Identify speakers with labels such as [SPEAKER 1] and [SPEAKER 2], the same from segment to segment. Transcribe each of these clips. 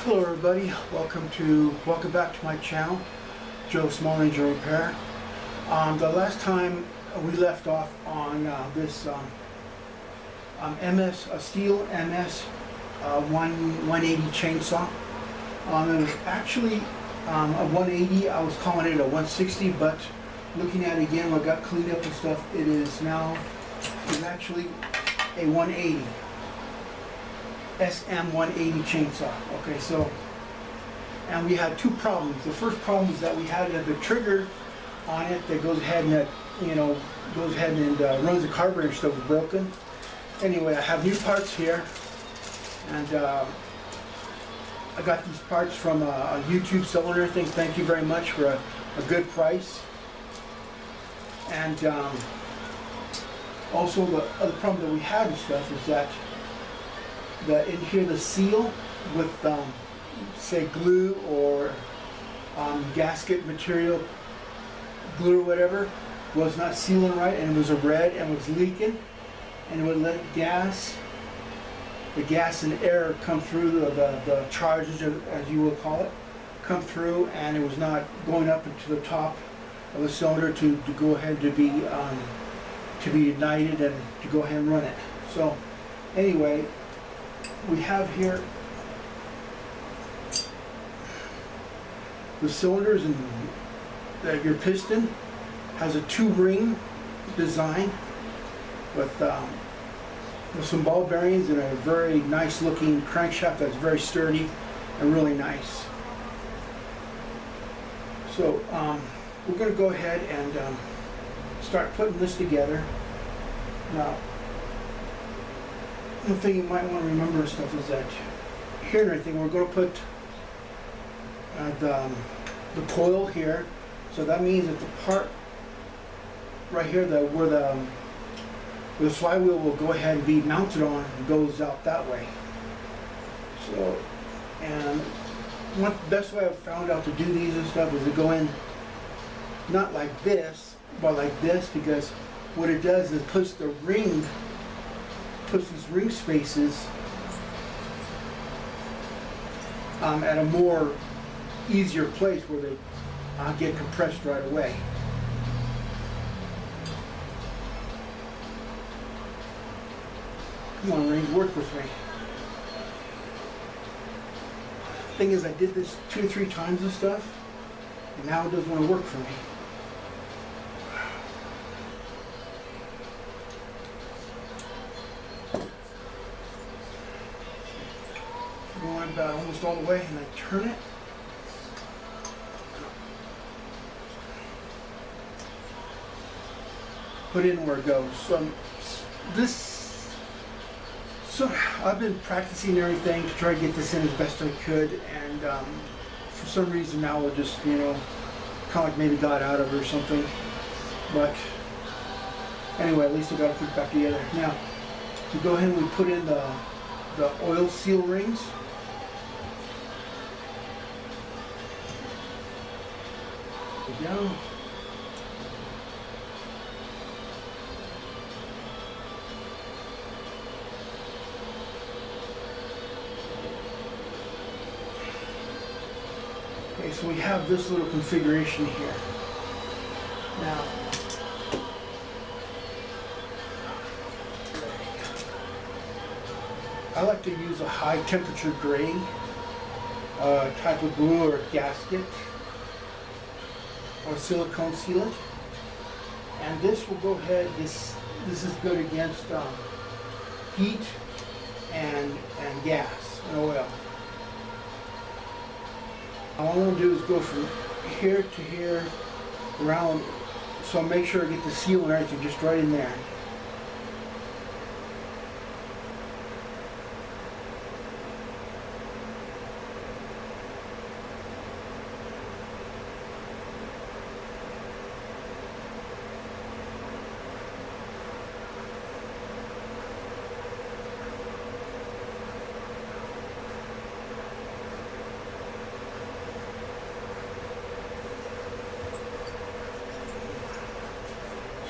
[SPEAKER 1] Hello everybody, welcome back to my channel, Joe Small Engine Repair. The last time we left off on this Stihl MS 180 chainsaw. It was actually a 180. I was calling it a 160, but looking at it again, when I got cleaned up and stuff, it's actually a 180. SM180 chainsaw. Okay, so, and we had two problems. The first problem is that we had the trigger on it that goes ahead and runs the carburetor stuff was broken. Anyway, I have new parts here, and I got these parts from a YouTube seller and everything. Thank you very much for a good price. And also the other problem that we had and stuff is that in here the seal with say glue or gasket material, glue or whatever, was not sealing right, and it was a red and was leaking, and it would let the gas and air come through, the charges, as you will call it, come through, and it was not going up into the top of the cylinder to go ahead to be ignited and to go ahead and run it. So anyway, we have here the cylinders, and your piston has a 2-ring design with some ball bearings and a very nice looking crankshaft that's very sturdy and really nice. So we're going to go ahead and start putting this together. Now, the thing you might want to remember and stuff is that here and everything, we're going to put the coil here. So that means that the part right here, where the flywheel will go ahead and be mounted on, goes out that way. So, and one best way I've found out to do these and stuff is to go in not like this, but like this, because what it does is puts these ring spaces at a more easier place where they get compressed right away. Come on, rings, work with me. Thing is, I did this 2 or 3 times and stuff, and now it doesn't want to work for me. Going about almost all the way, and I turn it. Put in where it goes. So I've been practicing everything to try to get this in as best I could, and for some reason now it just, kind of like maybe got out of it or something. But anyway, at least I got to put it back together. Now, we go ahead and we put in the oil seal rings. There we go. Okay, so we have this little configuration here. Now, I like to use a high temperature grade type of glue or gasket or silicone sealant, and this will go ahead. This is good against heat and gas and oil. All I want to do is go from here to here around, so I'll make sure I get the seal and everything just right in there.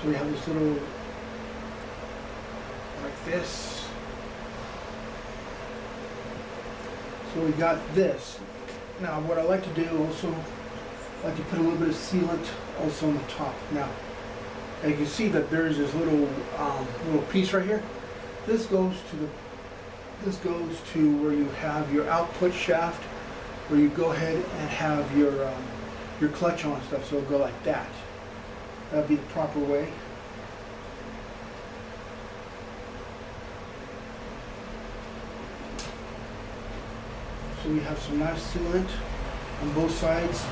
[SPEAKER 1] So we have this little, like this. So we got this. Now what I like to do also, I like to put a little bit of sealant also on the top. Now, you can see that there's this little piece right here. This goes to where you have your output shaft, where you go ahead and have your clutch on and stuff. So it'll go like that. That'll be the proper way. So we have some nice sealant on both sides.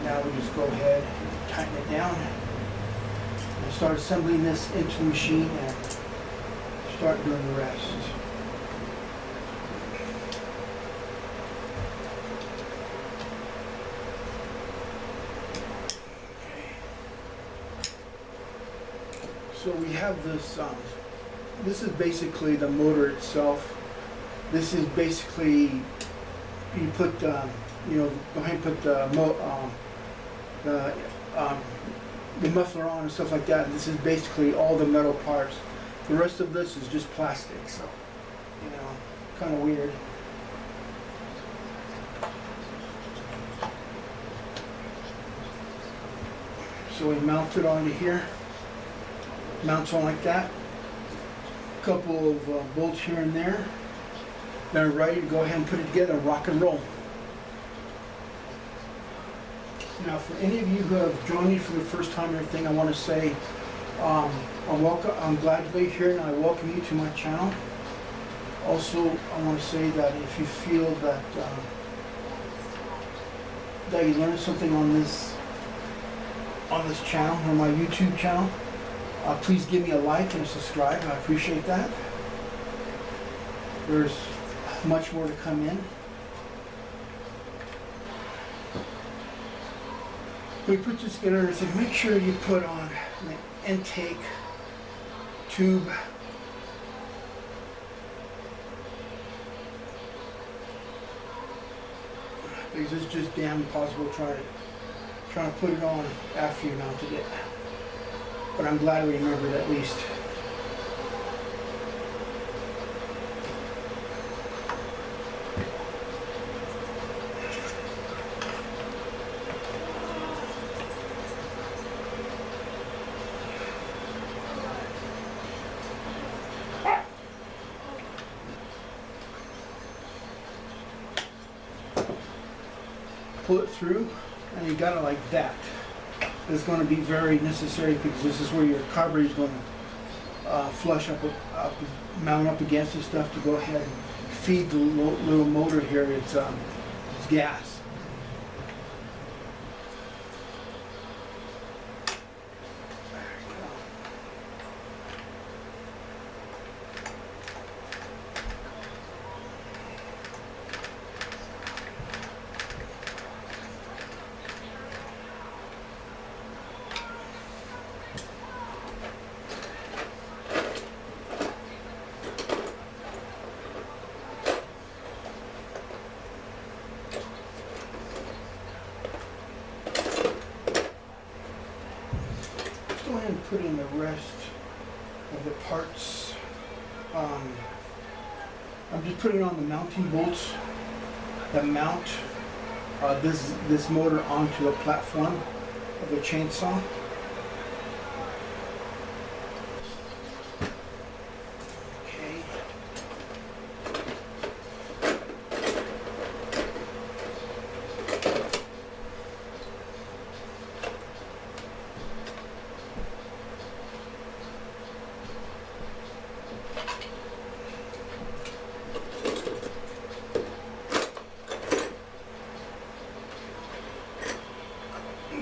[SPEAKER 1] Now we just go ahead and tighten it down and start assembling this into the machine and start doing the rest. So we have this, this is basically the motor itself. This is basically, you put, go ahead and put the muffler on and stuff like that. And this is basically all the metal parts. The rest of this is just plastic, so, kind of weird. So we mount it onto here. Mounts on like that. A couple of bolts here and there. Then we're ready to go ahead and put it together and rock and roll. Now, for any of you who have joined me for the first time or anything, I want to say I'm glad to be here, and I welcome you to my channel. Also, I want to say that if you feel that that you learned something on this channel, on my YouTube channel, please give me a like and a subscribe. I appreciate that. There's much more to come in. We put this together, so make sure you put on the intake tube. Because it's just damn impossible trying to put it on after you mounted it. But I'm glad we remembered at least. Pull it through, and you got it like that. It's going to be very necessary because this is where your carburetor is going to flush up, mount up against this stuff to go ahead and feed the little motor here. It's gas. Go ahead and put in the rest of the parts. I'm just putting on the mounting bolts that mount this motor onto the platform of the chainsaw.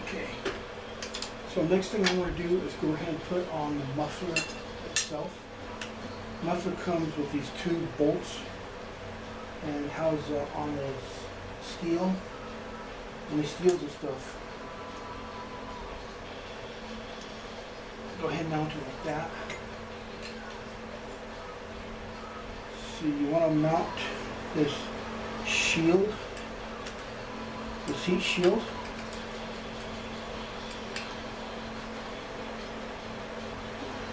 [SPEAKER 1] Okay. So next thing I want to do is go ahead and put on the muffler itself. The muffler comes with these two bolts and housed on the steel. And these steels and stuff. Go ahead and mount it like that. So you want to mount this shield this heat shield.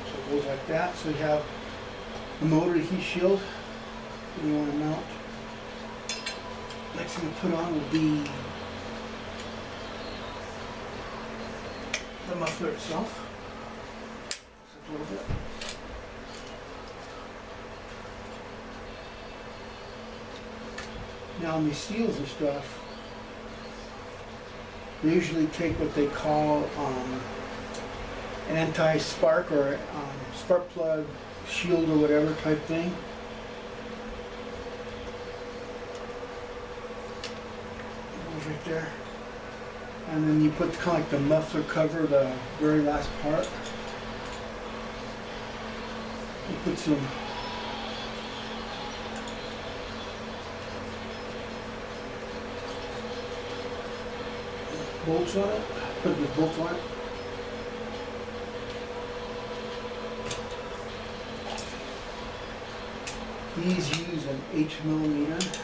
[SPEAKER 1] So it goes like that. So you have the motor heat shield that you want to mount. Next thing to put on will be the muffler itself. Just a little bit. Now on these Stihls and stuff, they usually take what they call an anti-spark or spark plug shield or whatever type thing. It goes right there. And then you put kind of like the muffler cover, the very last part. You put some bolts on it. Put the bolts on it. These use an 8mm.